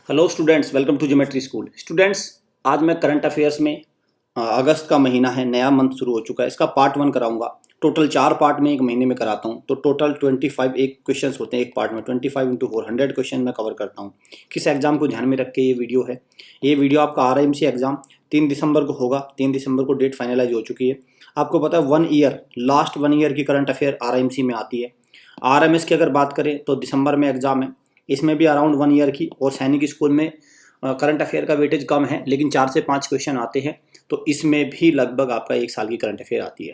Hello students, welcome to geometry school. Students, आज मैं current affairs में अगस्त का महीना है, नया मंथ शुरू हो चुका है, इसका पार्ट 1 कराऊंगा। टोटल 4 पार्ट में एक महीने में कराता हूं, तो टोटल 25 एक क्वेश्चन होते हैं एक पार्ट में। 25 इंटू 4 100 क्वेश्चन मैं कवर करता हूं। किस एग्जाम को ध्यान में रख के ये वीडियो है। ये वीडियो आपका RIMC एग्जाम 3 दिसंबर को होगा। 3 दिसंबर को डेट फाइनलाइज हो चुकी है। आपको पता है 1 ईयर, लास्ट 1 ईयर की करंट अफेयर RIMC में आती है। RMS की अगर बात करें तो दिसंबर में एग्जाम है, इसमें भी अराउंड 1 ईयर की। और सैनिक स्कूल में करंट अफेयर का वेटेज कम है, लेकिन 4 से 5 क्वेश्चन आते हैं, तो इसमें भी लगभग आपका 1 साल की करंट अफेयर आती है।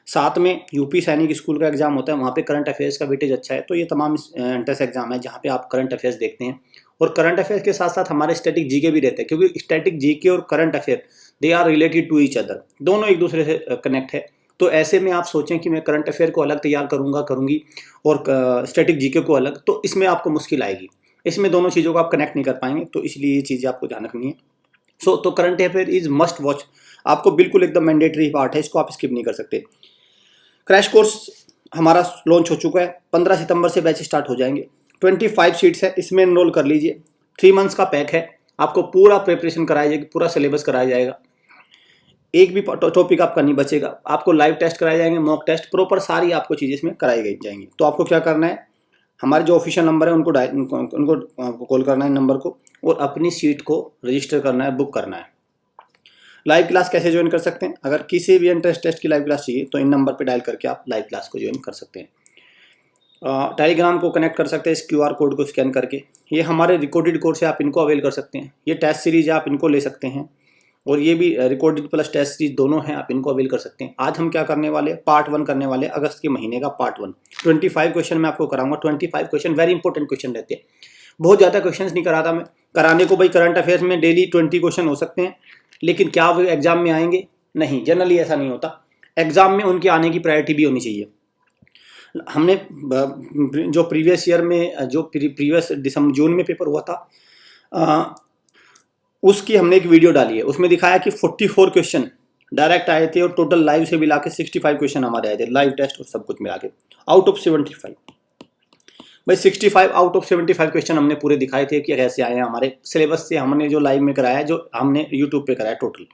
साथ में यूपी सैनिक स्कूल का एग्जाम होता है, वहाँ पे करंट अफेयर्स का वेटेज अच्छा है। तो ये तमाम एंट्रेंस एग्जाम है जहाँ पे आप करंट अफेयर्स देखते हैं। और करंट अफेयर्स के साथ साथ हमारे स्टैटिक जीके भी रहते हैं, क्योंकि स्टैटिक जीके और current affair they are related to each other, दोनों एक दूसरे से कनेक्ट है। तो ऐसे में आप सोचें कि मैं करंट अफेयर को अलग तैयार करूँगी और स्टैटिक जीके को अलग, तो इसमें आपको मुश्किल आएगी। इसमें दोनों चीज़ों को आप कनेक्ट नहीं कर पाएंगे, तो इसलिए ये चीज़ें आपको ध्यान रखनी है। तो current affair is must watch, आपको बिल्कुल एकदम मैंडेटरी पार्ट है, इसको आप स्किप नहीं कर सकते। क्रैश कोर्स हमारा लॉन्च हो चुका है, 15 सितंबर से बैच स्टार्ट हो जाएंगे। 25 सीट्स है, इसमें एनरोल कर लीजिए। 3 मंथ्स का पैक है, आपको पूरा प्रिपरेशन कराया जाएगी, पूरा सिलेबस कराया जाएगा, एक भी टॉपिक आपका नहीं बचेगा। आपको लाइव टेस्ट कराए जाएंगे, मॉक टेस्ट, प्रॉपर सारी आपको चीज़ें इसमें कराई गई जाएंगी। तो आपको क्या करना है, हमारे जो ऑफिशियल नंबर है उनको कॉल करना है नंबर को, और अपनी सीट को रजिस्टर करना है, बुक करना है। लाइव क्लास कैसे ज्वाइन कर सकते हैं, अगर किसी भी एंट्रेंस टेस्ट की लाइव क्लास चाहिए तो इन नंबर पे डायल करके आप लाइव क्लास को ज्वाइन कर सकते हैं। टेलीग्राम को कनेक्ट कर सकते हैं इस QR कोड को स्कैन करके। ये हमारे रिकॉर्डेड कोर्स है, आप इनको अवेल कर सकते हैं। ये टेस्ट सीरीज है, आप इनको ले सकते हैं, और ये भी रिकॉर्डेड प्लस टेस्ट सीरीज दोनों हैं, आप इनको अवेल कर सकते हैं। आज हम क्या करने वाले, पार्ट 1 करने वाले, अगस्त के महीने का पार्ट 1। 25 क्वेश्चन मैं आपको कराऊंगा। 25 क्वेश्चन वेरी इंपॉर्टेंट क्वेश्चन रहते हैं। बहुत ज़्यादा क्वेश्चन नहीं कराता मैं, कराने को भाई करंट अफेयर्स में डेली 20 क्वेश्चन हो सकते हैं, लेकिन क्या वो एग्जाम में आएंगे? नहीं, जनरली ऐसा नहीं होता। एग्जाम में उनके आने की प्रायोरिटी भी होनी चाहिए। हमने जो प्रीवियस ईयर में, जो प्रीवियस दिसंबर जून में पेपर हुआ था, उसकी हमने एक वीडियो डाली है, उसमें दिखाया कि 44 क्वेश्चन डायरेक्ट आए थे, और टोटल लाइव से मिला के 65 क्वेश्चन हमारे आए थे, लाइव टेस्ट और सब कुछ मिला के, आउट ऑफ 75। भाई 65 आउट ऑफ 75 क्वेश्चन हमने पूरे दिखाए थे कि कैसे आए हैं हमारे सिलेबस से, हमने जो लाइव में कराया है, जो हमने यूट्यूब पे कराया टोटल।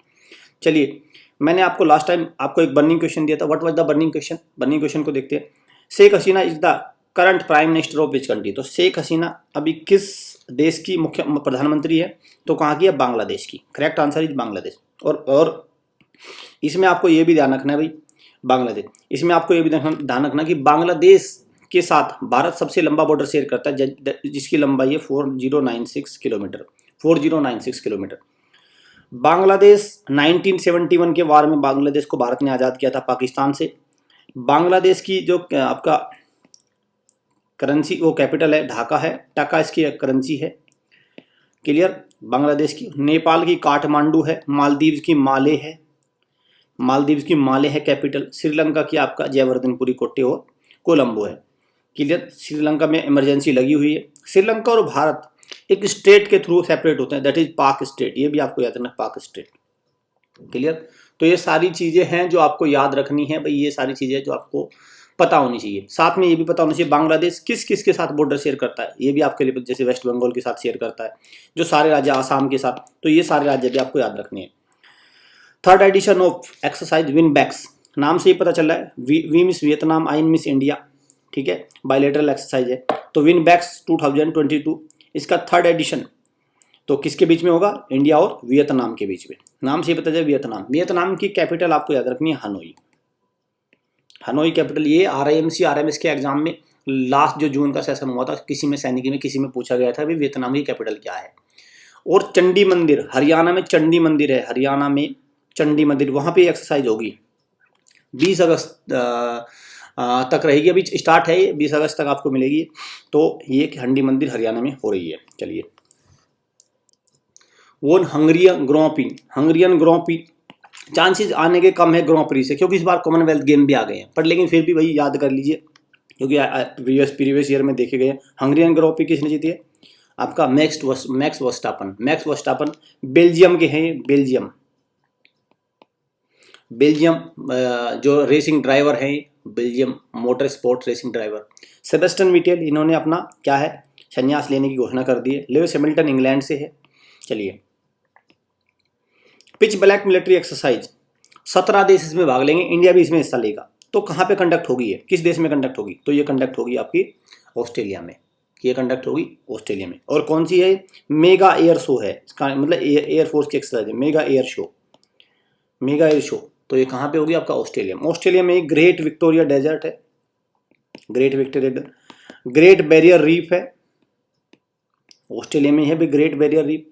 चलिए, मैंने आपको लास्ट टाइम आपको एक बर्निंग क्वेश्चन दिया था। What was the burning question? Burning question को देखते हैं। Sheikh Hasina is the current prime minister of which country? तो शेख हसीना अभी किस देश की मुख्य प्रधानमंत्री है? तो कहाँ की है? बांग्लादेश की। Correct answer is Bangladesh. और इसमें आपको ये भी ध्यान रखना है भाई, बांग्लादेश, इसमें आपको ये भी ध्यान रखना कि बांग्लादेश के साथ भारत सबसे लंबा बॉर्डर शेयर करता है, जिसकी लंबाई है 4096 किलोमीटर। 4096 किलोमीटर। बांग्लादेश 1971 के वार में बांग्लादेश को भारत ने आज़ाद किया था पाकिस्तान से। बांग्लादेश की जो आपका करेंसी, वो कैपिटल है ढाका है, टका इसकी करेंसी है। क्लियर? बांग्लादेश की। नेपाल की काठमांडू है। मालदीव की माले है, मालदीव की माले है कैपिटल। श्रीलंका की आपका जयवर्धनपुरी कोटे और कोलंबो है। क्लियर? श्रीलंका में इमरजेंसी लगी हुई है। श्रीलंका और भारत एक स्टेट के थ्रू सेपरेट होते हैं, दैट इज पाक स्टेट। ये भी आपको याद रखना, पाक स्टेट। क्लियर? तो ये सारी चीजें हैं जो आपको याद रखनी है भाई, ये सारी चीजें जो आपको पता होनी चाहिए। साथ में ये भी पता होना चाहिए बांग्लादेश किस किस के साथ बॉर्डर शेयर करता है, ये भी आपके लिए, जैसे वेस्ट बंगाल के साथ शेयर करता है, जो सारे राज्य, आसाम के साथ, तो ये सारे राज्य भी आपको याद रखने हैं। 3rd edition of exercise VINBAX, नाम से ही पता चल रहा है, we miss Vietnam, I miss India. ठीक है, बायलैटरल एक्सरसाइज है। तो विन बैक्स 2022 इसका 3rd एडिशन तो किसके बीच में होगा? इंडिया और वियतनाम के बीच में। नाम से ही पता चले वियतनाम। वियतनाम की कैपिटल आपको याद रखनी है हनोई। Hanoi capital. ये RIMC RMS के एग्जाम में लास्ट जो जून का सेशन हुआ था, किसी में सैनिक में किसी में पूछा गया था भी वियतनाम की कैपिटल क्या है। और चंडी मंदिर, हरियाणा में चंडी मंदिर है, हरियाणा में चंडी मंदिर, वहाँ पे एक्सरसाइज होगी 20 अगस्त तक रहेगी। अभी स्टार्ट है, 20 अगस्त तक आपको मिलेगी। तो ये चंडी मंदिर हरियाणा में हो रही है। चलिए, वो हंगरियन ग्रॉ प्री चांसेस आने के कम है ग्रॉ प्री से, क्योंकि इस बार कॉमनवेल्थ गेम भी आ गए हैं, पर लेकिन फिर भी वही याद कर लीजिए, क्योंकि प्रीवियस ईयर में देखे गए। हंगरियन ग्रॉ प्री किसने जीती है? आपका मैक्स वर्स्टापन बेल्जियम के हैं। बेल्जियम जो रेसिंग ड्राइवर हैं, Belgium motor sport racing driver. Sebastian Vettel, इन्होंने अपना क्या है, संन्यास लेने की घोषणा कर दी है। लेविस हैमिल्टन इंग्लैंड से है। चलिए, पिच ब्लैक मिलिट्री एक्सरसाइज 17 देश इसमें भाग लेंगे, इंडिया भी इसमें हिस्सा लेगा। तो कहाँ पे कंडक्ट होगी, है किस देश में कंडक्ट होगी, तो ये कंडक्ट होगी आपकी ऑस्ट्रेलिया में। ये कंडक्ट होगी ऑस्ट्रेलिया में। और कौन सी है, मेगा एयर शो है, इसका मतलब एयरफोर्स की एक्सरसाइज है, mega air show, mega air show. तो ये कहाँ पे होगी, आपका ऑस्ट्रेलिया में। ऑस्ट्रेलिया में ग्रेट विक्टोरिया डेजर्ट है, ग्रेट बैरियर रीफ है, ऑस्ट्रेलिया में है भी great barrier reef.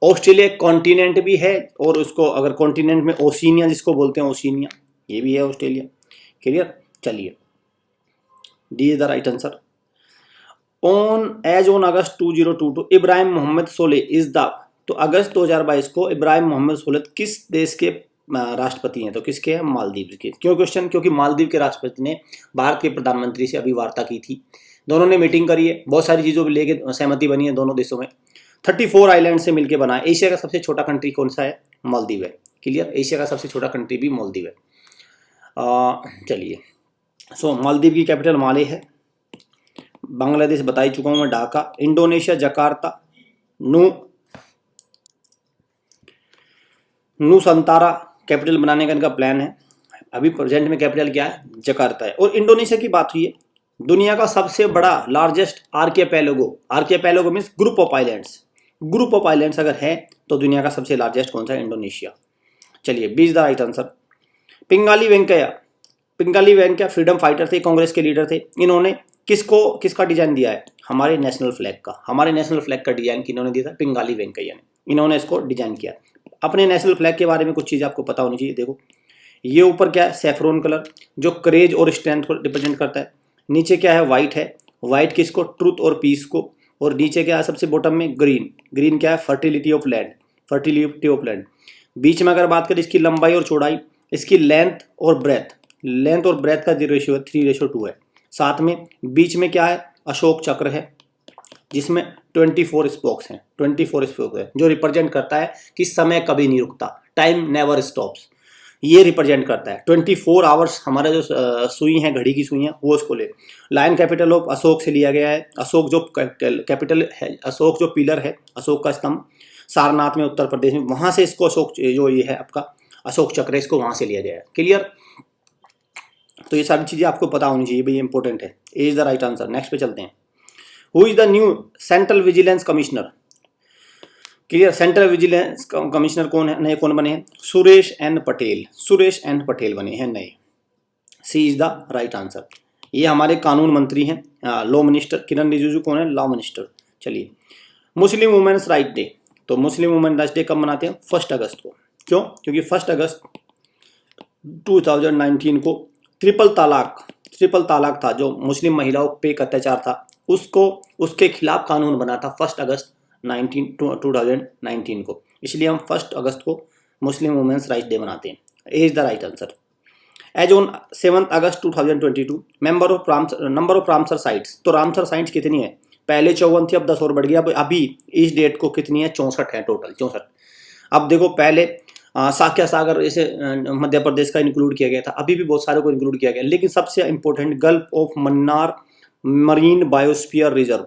Australia continent भी है, और उसको अगर कॉन्टिनेंट में ओशिनिया जिसको बोलते हैं, ओशिनिया, ये भी है ऑस्ट्रेलिया। क्लियर। चलिए, D is the right answer. On August 2022 Ibrahim Mohamed Solih is the, तो अगस्त 2022 को इब्राहिम मोहम्मद सोलेह किस देश के राष्ट्रपति हैं, तो किसके हैं, मालदीव के। क्यों क्वेश्चन, क्योंकि मालदीव के राष्ट्रपति ने भारत के प्रधानमंत्री से अभी वार्ता की थी, दोनों ने मीटिंग करी है, बहुत सारी चीज़ों पर लेके सहमति बनी है दोनों देशों में। 34 आइलैंड से मिलकर बना है। एशिया का सबसे छोटा कंट्री कौन सा है, मालदीव है। क्लियर, एशिया का सबसे छोटा कंट्री भी मालदीव है। चलिए, सो मालदीव की कैपिटल माले है। बांग्लादेश बता ही चुका हूं मैं, Dhaka. Indonesia Jakarta. Nusantara capital बनाने का इनका प्लान है। अभी प्रेजेंट में कैपिटल क्या है, जकार्ता है। और इंडोनेशिया की बात हुई है, दुनिया का सबसे बड़ा largest archipelago means group of islands अगर है तो दुनिया का सबसे लार्जेस्ट कौन सा है, इंडोनेशिया। चलिए, B is the right answer. Pingali Venkayya freedom fighter थे, कांग्रेस के लीडर थे। इन्होंने किसका डिजाइन दिया है, हमारे नेशनल फ्लैग का डिजाइन किन्होंने दिया था, पिंगाली वेंकैया ने। इन्होंने इसको डिजाइन किया। अपने नेशनल फ्लैग के बारे में कुछ चीज़ आपको पता होनी चाहिए। देखो, ये ऊपर क्या है, सैफरोन कलर, जो करेज और स्ट्रेंथ को रिप्रेजेंट करता है। नीचे क्या है, व्हाइट किसको, ट्रूथ और पीस को। और नीचे क्या है, सबसे बॉटम में ग्रीन क्या है, फर्टिलिटी ऑफ लैंड। बीच में अगर बात करें इसकी लंबाई और चौड़ाई, इसकी लेंथ और ब्रेथ का जो रेशियो है 3:2 है। साथ में बीच में क्या है, अशोक चक्र है, जिसमें 24 स्पोक्स हैं, जो रिप्रेजेंट करता है कि समय कभी नहीं रुकता, टाइम नेवर स्टॉप्स। ये रिप्रेजेंट करता है 24 आवर्स। हमारा जो सुई है, घड़ी की सुई है, वो उसको ले। लायन कैपिटल ऑफ अशोक से लिया गया है। अशोक जो कैपिटल है, अशोक जो पिलर है, अशोक का स्तंभ सारनाथ में, उत्तर प्रदेश में, वहां से इसको अशोक जो ये है आपका अशोक चक्र, इसको वहां से लिया गया है। क्लियर। तो ये सारी चीजें आपको पता होनी चाहिए भाई, इंपॉर्टेंट है। A is the right answer. Next पे चलते हैं। Who is the new central vigilance commissioner. Clear, central vigilance commissioner कौन है, नए कौन बने हैं, सुरेश एन पटेल बने हैं नए। सी इज द राइट आंसर। ये हमारे कानून मंत्री हैं, लॉ मिनिस्टर। किरण रिजिजू कौन है, लॉ मिनिस्टर। चलिए, मुस्लिम वुमेन्स राइट डे, तो मुस्लिम वुमेन राइट डे कब मनाते हैं, 1 अगस्त को। क्यों, क्योंकि 1 अगस्त 2019 को ट्रिपल तलाक था, जो मुस्लिम महिलाओं पे एक अत्याचार था, उसके खिलाफ कानून बना था 1 अगस्त 2019 को। इसलिए हम 1 अगस्त को मुस्लिम वुमेन्स राइट डे मनाते हैं। A is the right answer. As on 7 August 2022 number of Ramsar sites, तो रामसर साइट्स कितनी है, पहले 54 थी, अब 10 और बढ़ गया। अभी इस डेट को कितनी है, 64 है टोटल, 64। अब देखो, पहले साक्या सागर इसे मध्य प्रदेश का इंक्लूड किया गया था, अभी भी बहुत सारे को इंक्लूड किया गया, लेकिन सबसे important gulf of Mannar marine biosphere reserve,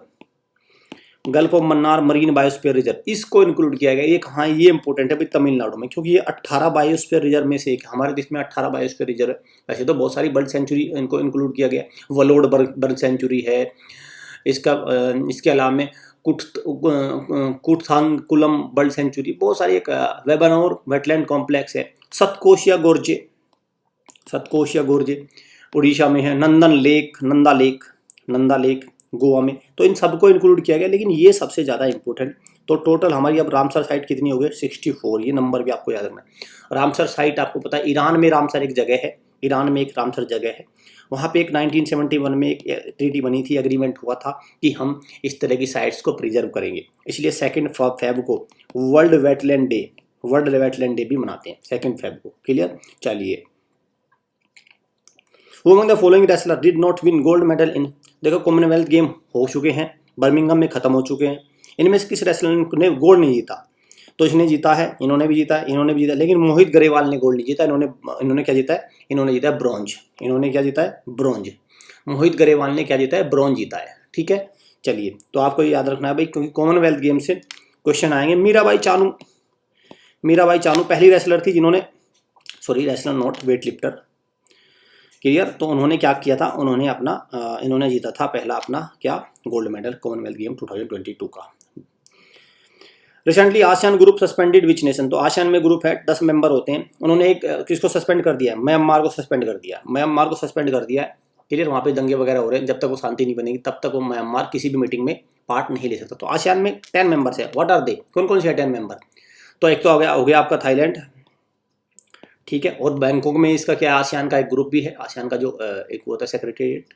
इसको इंक्लूड किया गया। ये कहाँ, ये इंपॉर्टेंट है भाई, तमिलनाडु में, क्योंकि ये 18 बायोस्फीयर रिजर्व में से एक है। हमारे देश में 18 बायोस्फीयर रिजर्व है। वैसे तो बहुत सारी बर्ड सेंचुरी इनको इंक्लूड किया गया, वलोड बर्ड सेंचुरी है, इसके अलावा में कुट्ठानकुलम बर्ड सेंचुरी, बहुत सारी, एक वेबनोर वेटलैंड कॉम्प्लेक्स है, सतकोशिया गोर्जे उड़ीसा में है, नंदा लेक गोवा में। तो इन सबको इंक्लूड किया गया, लेकिन ये सबसे ज़्यादा इंपॉर्टेंट। तो टोटल हमारी अब रामसर साइट कितनी हो गई, 64। ये नंबर भी आपको याद रखना है। रामसर साइट आपको पता है, ईरान में रामसर एक जगह है, वहाँ पे एक 1971 में एक ट्रीटी बनी थी, एग्रीमेंट हुआ था कि हम इस तरह की साइट्स को प्रिजर्व करेंगे। इसलिए 2 फेब को वर्ल्ड वेटलैंड डे भी मनाते हैं, 2 फेब को। क्लियर। चलिए, who among the following wrestler did not win gold medal in, देखो कॉमनवेल्थ गेम हो चुके हैं, बर्मिंघम में खत्म हो चुके हैं, इनमें से किस रेसलर ने गोल्ड नहीं जीता, तो इसने जीता है, इन्होंने भी जीता, लेकिन मोहित गरेवाल ने गोल्ड नहीं जीता। इन्होंने क्या जीता है, इन्होंने जीता है ब्रॉन्ज। मोहित गरेवाल ने क्या जीता है, ब्रॉन्ज जीता है। ठीक है। चलिए, तो आपको ये याद रखना है भाई, क्योंकि कॉमनवेल्थ गेम से क्वेश्चन आएंगे। मीराबाई चानू पहली रेसलर थी जिन्होंने, sorry wrestler not, weight lifter, clear. तो उन्होंने क्या किया था, उन्होंने अपना इन्होंने जीता था पहला अपना क्या, गोल्ड मेडल कॉमनवेल्थ गेम 2022 का। Recently ASEAN group suspended which nation, तो आसियान में ग्रुप है 10 मेंबर होते हैं, उन्होंने एक किसको सस्पेंड कर दिया है, म्यांमार को सस्पेंड कर दिया, म्यांमार को सस्पेंड कर दिया है, क्लियर। वहाँ पे दंगे वगैरह हो रहे हैं, जब तक वो शांति नहीं बनेगी तब तक वो म्यांमार किसी भी मीटिंग में पार्ट नहीं ले सकता। तो आसियान में 10 मेंबर्स है, व्हाट आर दे, कौन कौन से 10 मेंबर, तो एक तो हो गया आपका थाईलैंड, ठीक है, और बैंकॉक में इसका क्या आसियान का एक ग्रुप भी है, आसियान का जो एक होता है सेक्रेटेरिएट।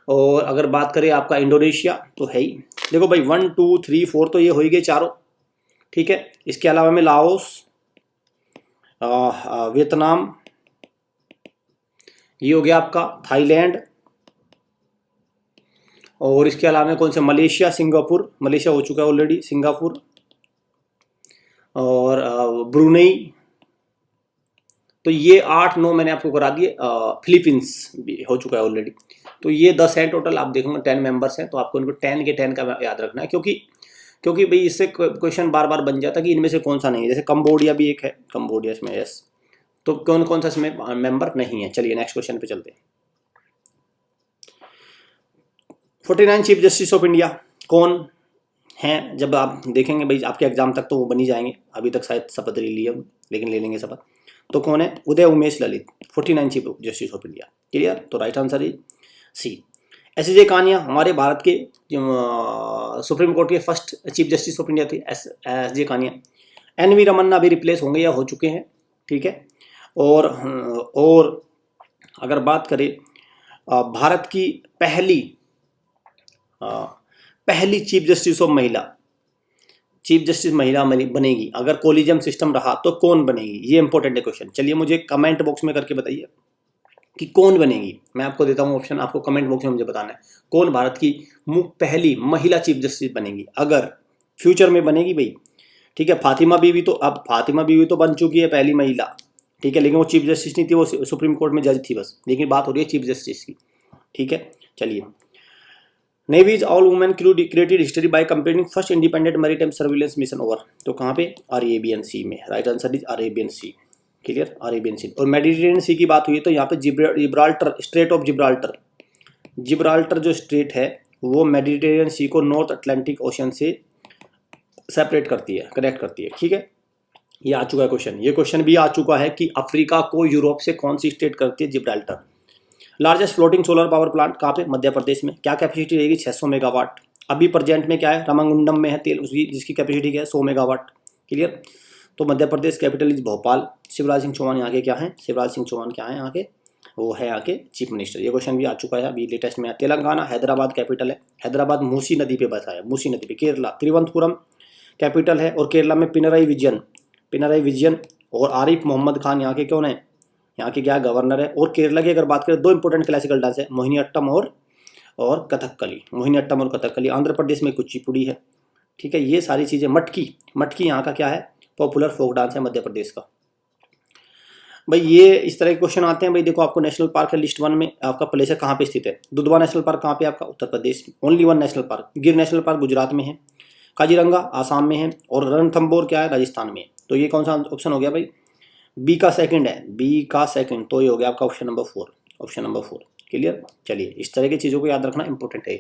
और अगर बात करें आपका इंडोनेशिया तो है ही, देखो भाई 1 2 3 4 तो ये हो ही गए चारों, ठीक है। इसके अलावा में लाओस, वियतनाम, ये हो गया आपका थाईलैंड, और इसके अलावा में कौन से, मलेशिया, सिंगापुर, मलेशिया हो चुका है ऑलरेडी, सिंगापुर, और ब्रुनेई। तो ये 8 9 मैंने आपको करा दिए, फिलीपींस भी हो चुका है ऑलरेडी। तो ये 10 हैं टोटल, आप देखोगे 10 मेंबर्स हैं, तो आपको इनको 10 के 10 का याद रखना है, क्योंकि भाई इससे क्वेश्चन बार बार बन जाता है कि इनमें से कौन सा नहीं है। जैसे कंबोडिया भी एक है, कंबोडिया इसमें यस, तो कौन कौन सा इसमें मेंबर नहीं है। चलिए नेक्स्ट क्वेश्चन पे चलते हैं। 49 चीफ जस्टिस ऑफ इंडिया कौन हैं, जब आप देखेंगे भाई आपके एग्जाम तक तो वो बन ही जाएंगे, अभी तक शायद शपथ नहीं लिए, लेकिन ले लेंगे शपथ। तो कौन है, Uday Umesh Lalit, 49 chief justice of India, clear. तो right answer is C. S J Kania हमारे भारत के सुप्रीम कोर्ट के first chief justice of India थे, S J Kania. N V Ramana अभी रिप्लेस होंगे या हो चुके हैं, ठीक है। और अगर बात करें भारत की पहली चीफ जस्टिस ऑफ महिला, चीफ जस्टिस महिला बनेगी, अगर कोलिजियम सिस्टम रहा तो कौन बनेगी, ये इंपॉर्टेंट है क्वेश्चन। चलिए मुझे कमेंट बॉक्स में करके बताइए कि कौन बनेगी। मैं आपको देता हूँ ऑप्शन, आपको कमेंट बॉक्स में मुझे बताना है कौन भारत की पहली महिला चीफ जस्टिस बनेगी, अगर फ्यूचर में बनेगी भाई, ठीक है। फातिमा बीवी तो बन चुकी है पहली महिला, ठीक है, लेकिन वो चीफ जस्टिस नहीं थी, वो सुप्रीम कोर्ट में जज थी बस, लेकिन बात हो रही है चीफ जस्टिस की, ठीक है। चलिए, navy's all women crew created history by completing first independent maritime surveillance mission over, तो कहाँ पे, अरेबियन सी में, right answer is Arabian Sea, clear, Arabian Sea. और मेडिटेरेनियन सी की बात हुई तो यहाँ पे जिब्राल्टर, स्ट्रेट ऑफ जिब्राल्टर जो स्ट्रेट है वो मेडिटेरेनियन सी को नॉर्थ अटलांटिक ओशन से सेपरेट करती है, कनेक्ट करती है, ठीक है। ये आ चुका है क्वेश्चन, ये क्वेश्चन भी आ चुका है कि अफ्रीका को यूरोप से कौन सी स्टेट करती है, Gibraltar. Largest floating solar power plant कहाँ पे, मध्य प्रदेश में, क्या कैपेसिटी रहेगी, 600 मेगावाट। अभी प्रेजेंट में क्या है, रामागुंडम में है तेल, उसकी जिसकी कैपेसिटी क्या है, 100 मेगावाट, क्लियर। तो मध्य प्रदेश कैपिटल इज भोपाल। शिवराज सिंह चौहान यहाँ के क्या है, शिवराज सिंह चौहान क्या है यहाँ के, वो है यहाँ के चीफ मिनिस्टर। ये क्वेश्चन भी आ चुका है अभी लेटेस्ट में। तेलंगाना हैदराबाद कैपिटल है, हैदराबाद मूसी नदी पे बसा है, मूसी नदी पे। केरला तिरुवनंतपुरम कैपिटल है, और केरला में पिनराई विजयन और आरिफ मोहम्मद खान यहाँ के कौन है, यहाँ के क्या गवर्नर है। और केरला की अगर बात करें, 2 इंपॉर्टेंट क्लासिकल डांस है, मोहिनीअट्टम और कथकली, मोहिनीअट्टम और कथकली। आंध्र प्रदेश में कुचिपुड़ी है, ठीक है। ये सारी चीज़ें, मटकी यहाँ का क्या है, पॉपुलर फोक डांस है मध्य प्रदेश का। भाई ये इस तरह के क्वेश्चन आते हैं। भाई देखो, आपको नेशनल पार्क है लिस्ट 1 में, आपका प्लेस है कहाँ पे स्थित है, दुधवा नेशनल पार्क कहाँ पे आपका, Uttar Pradesh, only 1 national park. गिर नेशनल पार्क गुजरात में है, काजीरंगा आसाम में है, और रणथंबोर क्या है, राजस्थान में है। तो ये कौन सा ऑप्शन हो गया भाई, बी का सेकंड है, तो ये हो गया आपका ऑप्शन नंबर 4, क्लियर। चलिए, इस तरह की चीज़ों को याद रखना इंपॉर्टेंट है।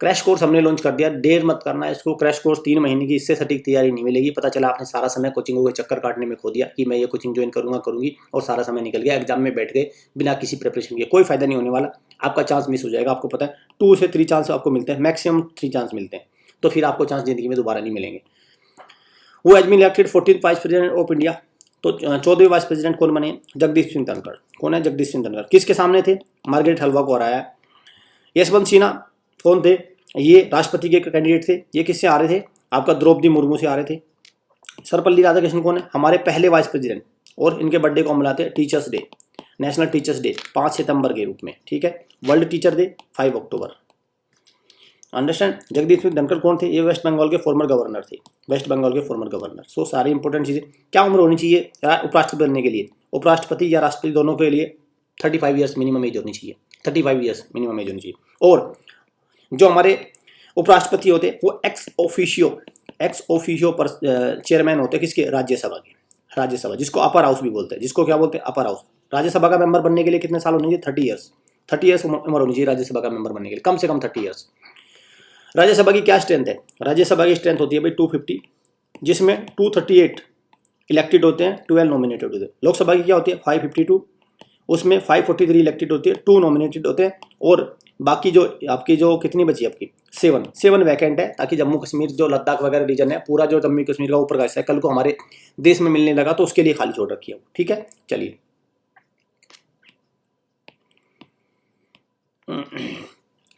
क्रैश कोर्स हमने लॉन्च कर दिया, देर मत करना है इसको। क्रैश कोर्स 3 महीने की, इससे सटीक तैयारी नहीं मिलेगी। पता चला आपने सारा समय कोचिंगों के चक्कर काटने में खो दिया कि मैं ये कोचिंग ज्वाइन करूंगी, और सारा समय निकल गया, एग्जाम में बैठ गए बिना किसी प्रिपरेशन के, कोई फायदा नहीं होने वाला। आपका चांस मिस हो जाएगा, आपको पता है 2 से 3 चांस आपको मिलते हैं, मैक्सिमम 3 चांस मिलते हैं, तो फिर आपको चांस जिंदगी में दोबारा नहीं मिलेंगे। वो has been elected 14th vice president of India, तो 14वें वाइस प्रेसिडेंट कौन बने, जगदीश सिंह धनखड़। कौन है, जगदीश सिंह धनखड़। किसके सामने थे, मार्गरेट हलवा को हराया। यशवंत सिन्हा कौन थे, ये राष्ट्रपति के कैंडिडेट थे। ये किससे आ रहे थे, आपका द्रौपदी मुर्मू से आ रहे थे। सर्वपल्ली राधाकृष्णन कौन है, हमारे पहले वाइस प्रेसिडेंट, और इनके बर्थडे को हम मनाते हैं teachers day, national teachers day 5 सितंबर के रूप में, ठीक है। वर्ल्ड टीचर डे 5 अक्टूबर। अंडरस्टैंड। जगदीश सिंह धनखड़ कौन थे, ये वेस्ट बंगाल के फॉर्मर गवर्नर। सो सारी इंपॉर्टेंट चीज़ें। क्या उम्र होनी चाहिए उपराष्ट्रपति बनने के लिए, उपराष्ट्रपति या राष्ट्रपति दोनों के लिए 35 ईयर्स मिनिमम एज होनी चाहिए, 35 ईयर्स मिनिमम एज होनी चाहिए। और जो हमारे उपराष्ट्रपति होते हैं वो एक्स ऑफिशियो पर चेयरमैन होते हैं किसके, राज्यसभा के, राज्यसभा जिसको अपर हाउस भी बोलते हैं, जिसको क्या बोलते हैं, अपर हाउस। राज्यसभा का मेंबर बनने के लिए कितने साल होने चाहिए, 30 ईयर्स, 30 ईयर्स उम्र होनी चाहिए राज्यसभा का मेंबर बनने के लिए, कम से कम 30 ईयर्स। राज्यसभा की क्या स्ट्रेंथ है, राज्यसभा की स्ट्रेंथ होती है भाई 250, जिसमें 238 इलेक्टेड होते हैं, 12 नॉमिनेटेड होते हैं। लोकसभा की क्या होती है 552, उसमें 543 इलेक्टेड होती है, 2 नॉमिनेटेड होते हैं, और बाकी जो आपकी जो कितनी बची आपकी 7 वैकेंट है, ताकि जम्मू कश्मीर जो लद्दाख वगैरह रीजन है पूरा जो जम्मू कश्मीर का ऊपर का हिस्सा है कल को हमारे देश में मिलने लगा तो उसके लिए खाली छोड़ रखी है। ठीक है, चलिए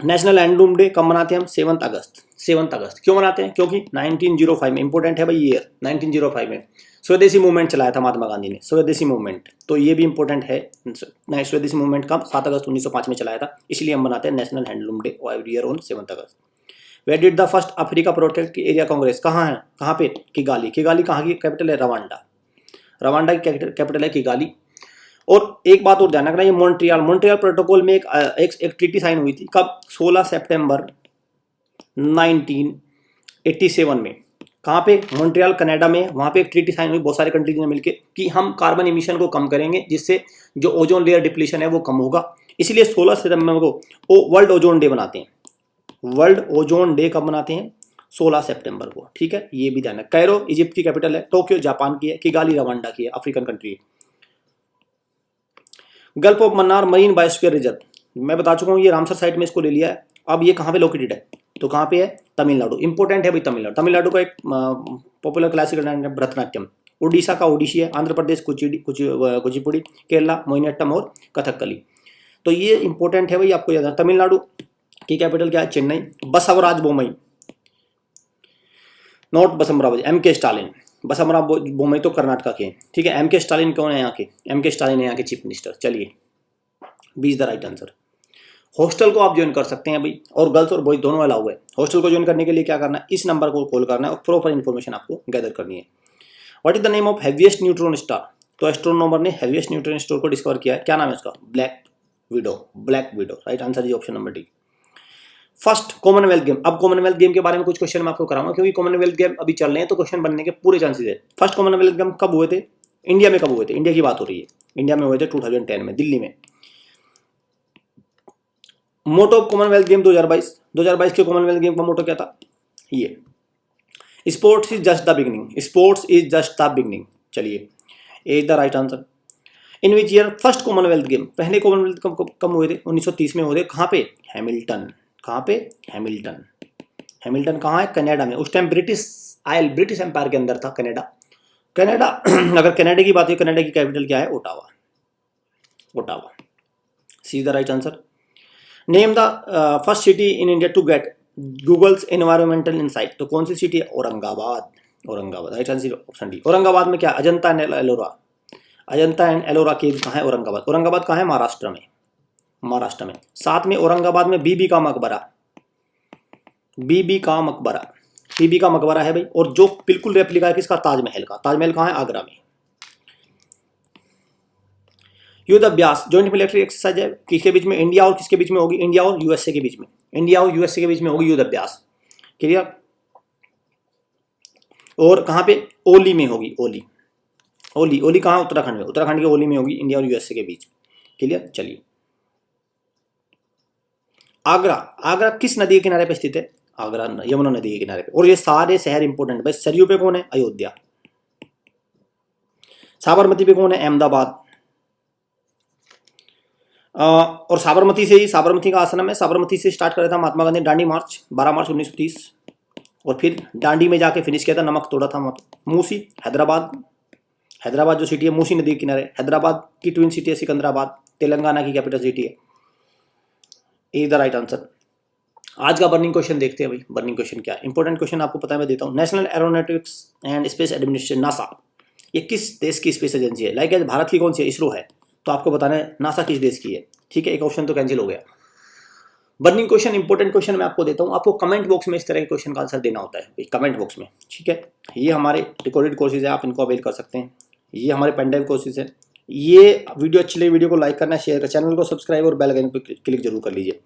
नेशनल हैंडलूम डे कब मनाते हैं हम, 7 अगस्त। 7 अगस्त क्यों मनाते हैं, क्योंकि 1905 में, इंपॉर्टेंट है भाई ईयर, 1905 में स्वदेशी मूवमेंट चलाया था महात्मा गांधी ने, स्वदेशी मूवमेंट, तो ये भी इंपॉर्टेंट है। स्वदेशी मूवमेंट कब, 7 अगस्त 1905 में चलाया था, इसलिए हम मनाते हैं national handloom day every year on 7 August. Where did the first Africa protect area congress, कहाँ है, कहाँ पे, किगाली। किगाली कहाँ की कैपिटल है, रवांडा, रवांडा की कैपिटल है किगाली। और एक बात और ध्यान रखना, ये मॉन्ट्रियल प्रोटोकॉल में एक ट्रीटी साइन हुई थी, कब, 16 सितंबर 1987 में, कहाँ पे, मॉन्ट्रियल कनाडा में, वहाँ पे एक ट्रीटी साइन हुई बहुत सारे कंट्रीज ने मिलकर कि हम कार्बन इमिशन को कम करेंगे, जिससे जो ओजोन लेयर डिप्लीशन है वो कम होगा। इसलिए 16 सितंबर को वर्ल्ड ओजोन डे बनाते हैं। वर्ल्ड ओजोन डे कब मनाते हैं, 16 सितंबर को। ठीक है, ये भी ध्यान है। कैरो इजिप्ट की कैपिटल है, टोक्यो जापान की है, किगाली रवांडा की है, अफ्रीकन कंट्री है। Gulf of Mannar marine biosphere reserve, मैं बता चुका हूँ, ये रामसर साइट में इसको ले लिया है। अब ये कहाँ पे लोकेटेड है, तो कहाँ पे है, तमिलनाडु। इंपॉर्टेंट है भाई तमिलनाडु। तमिलनाडु का एक पॉपुलर क्लासिकल डांस है भरतनाट्यम। उड़ीसा का ओडिसी है, आंध्र प्रदेश कुचिपुड़ी, केरला मोहिनीअट्टम और कथकली। तो ये इंपॉर्टेंट है भाई, आपको याद है। तमिलनाडु की कैपिटल क्या है, Chennai. Basavaraj Bommai, not Basavaraj, M.K. Stalin. Basavaraj Bommai तो कर्नाटका के, ठीक है। M.K. स्टालिन कौन है यहाँ के, M.K. स्टालिन है यहाँ के चीफ मिनिस्टर। चलिए, B is the right answer. Hostel को आप ज्वाइन कर सकते हैं भाई, और गर्ल्स और बॉयज दोनों अलाउ है। हॉस्टल को ज्वाइन करने के लिए क्या करना है, इस नंबर को कॉल करना है और प्रॉपर इन्फॉर्मेशन आपको गैदर करनी है। What is the name of heaviest neutron star, तो एस्ट्रोनॉमर ने हैवीएस्ट न्यूट्रॉन स्टार को डिस्कवर किया है, क्या नाम है उसका, black window. Right answer is option number D. First Commonwealth game, अब कॉमनवेल्थ गेम के बारे में कुछ क्वेश्चन मैं आपको कराऊंगा, क्योंकि कॉमनवेल्थ गेम अभी चल रहे हैं तो क्वेश्चन बनने के पूरे चांसेस है। फर्स्ट कॉमनवेल्थ गेम कब हुए थे, इंडिया में कब हुए थे, इंडिया की बात हो रही है, इंडिया में हुए थे 2010 में दिल्ली में। मोटो ऑफ कॉमनवेल्थ गेम 2022 के कॉमनवेल्थ गेम का मोटो क्या था, ये sports is just the beginning, sports is just the beginning. चलिए, A is the right answer. In which year first Commonwealth game, पहले कॉमनवेल्थ कब हुए थे, 1930 में हुए थे। कहाँ पे, हैमिल्टन। कहाँ पे, हैमिल्टन। हैमिल्टन कहाँ है, कनाडा में। उस टाइम ब्रिटिश एम्पायर के अंदर था कनाडा। अगर कनाडा की बात है, कनाडा की कैपिटल क्या है, Ottawa. C is the right answer. Name the first city in India to get Google's environmental insight, तो कौन सी सिटी है, Aurangabad. Right answer option D. Aurangabad में क्या, अजंता एंड एलोरा केव कहाँ है, औरंगाबाद कहाँ है, महाराष्ट्र में। साथ में औरंगाबाद में बीबी का मकबरा है भाई, और जो बिल्कुल रेप्लिका है किसका, ताजमहल का। ताजमहल कहाँ है, आगरा में। युद्ध अभ्यास जॉइंट मिलिट्री एक्सरसाइज है, किसके बीच में, इंडिया और किसके बीच में होगी, इंडिया और यूएसए के बीच में होगी युद्ध अभ्यास, क्लियर। और कहाँ पे, ओली में होगी, ओली कहाँ, उत्तराखंड के ओली में होगी, इंडिया और यूएसए के बीच, क्लियर। चलिए, आगरा किस नदी के किनारे पे स्थित है, आगरा यमुना नदी के किनारे पे। और ये सारे शहर इंपोर्टेंट भाई। सरयू पे कौन है, अयोध्या। साबरमती पे कौन है, अहमदाबाद। और साबरमती का आश्रम है, साबरमती से स्टार्ट करा था महात्मा गांधी दांडी मार्च 12 मार्च 1930, और फिर दांडी में जाके फिनिश किया था, नमक तोड़ा था। मूसी, हैदराबाद जो सिटी है मूसी नदी के किनारे, हैदराबाद की ट्विन सिटी है सिकंदराबाद, तेलंगाना की कैपिटल सिटी है। Is the right answer. आज का बर्निंग क्वेश्चन देखते हैं भाई, बर्निंग क्वेश्चन क्या है, इंपॉर्टेंट क्वेश्चन आपको पता है, मैं देता हूँ। National aeronautics and space administration, NASA, ये किस देश की स्पेस एजेंसी है। लाइक भारत की कौन सी है, इसरो है, तो आपको बताना है नासा किस देश की है, ठीक है। एक ऑप्शन तो कैंसिल हो गया। बर्निंग क्वेश्चन, इंपॉर्टेंट क्वेश्चन मैं आपको देता हूँ, आपको कमेंट बॉक्स में इस तरह के क्वेश्चन का आंसर देना होता है, कमेंट बॉक्स में, ठीक है। ये हमारे रिकॉर्डेड कोर्सेज है, आप इनको अवेल कर सकते हैं। ये हमारे पेनड्राइव कोर्सेज है। ये वीडियो अच्छी लगी, वीडियो को लाइक करना, शेयर कर, चैनल को सब्सक्राइब और बेल आइकन पर क्लिक जरूर कर लीजिए।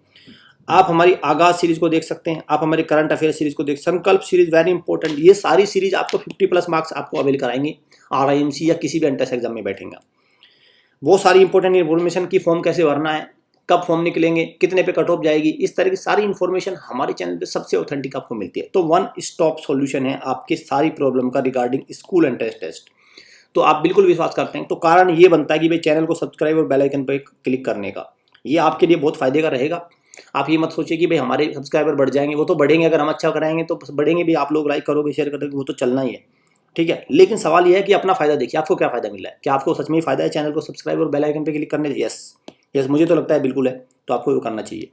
आप हमारी आगाज सीरीज को देख सकते हैं, आप हमारी करंट अफेयर सीरीज को देख, संकल्प सीरीज वेरी इंपॉर्टेंट, ये सारी सीरीज आपको 50+ मार्क्स आपको अवेल कराएंगे RIMC या किसी भी एंट्रेंस एग्जाम में बैठेंगे। वो सारी इंपॉर्टेंट इन्फॉर्मेशन की फॉर्म कैसे भरना है, कब फॉर्म निकलेंगे, कितने पे कट ऑफ जाएगी, इस तरह की सारी इन्फॉर्मेशन हमारे चैनल पे सबसे ऑथेंटिक आपको मिलती है। तो वन स्टॉप सॉल्यूशन है आपकी सारी प्रॉब्लम का रिगार्डिंग स्कूल एंट्रेंस टेस्ट। तो आप बिल्कुल विश्वास करते हैं तो कारण ये बनता है कि भाई चैनल को सब्सक्राइब और बेल आइकन पर क्लिक करने का, ये आपके लिए बहुत फायदे का रहेगा। आप ये मत सोचिए कि भाई हमारे सब्सक्राइबर बढ़ जाएंगे, वो तो बढ़ेंगे, अगर हम अच्छा कराएंगे तो बढ़ेंगे भी, आप लोग लाइक करोगे शेयर करोगे वो तो चलना ही है, ठीक है। लेकिन सवाल यह है कि अपना फायदा देखिए, आपको क्या फायदा मिला है, क्या आपको सच में फायदा है चैनल को सब्सक्राइब और बेल आइकन पे क्लिक करने? यस मुझे तो लगता है बिल्कुल है, तो आपको वो करना चाहिए।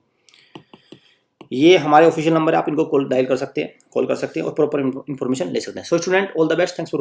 ये हमारे ऑफिशियल नंबर है, आप इनको कॉल डायल कर सकते हैं, कॉल कर सकते हैं और प्रॉपर इन्फॉर्मेशन ले सकते हैं। So student, all the best, thanks for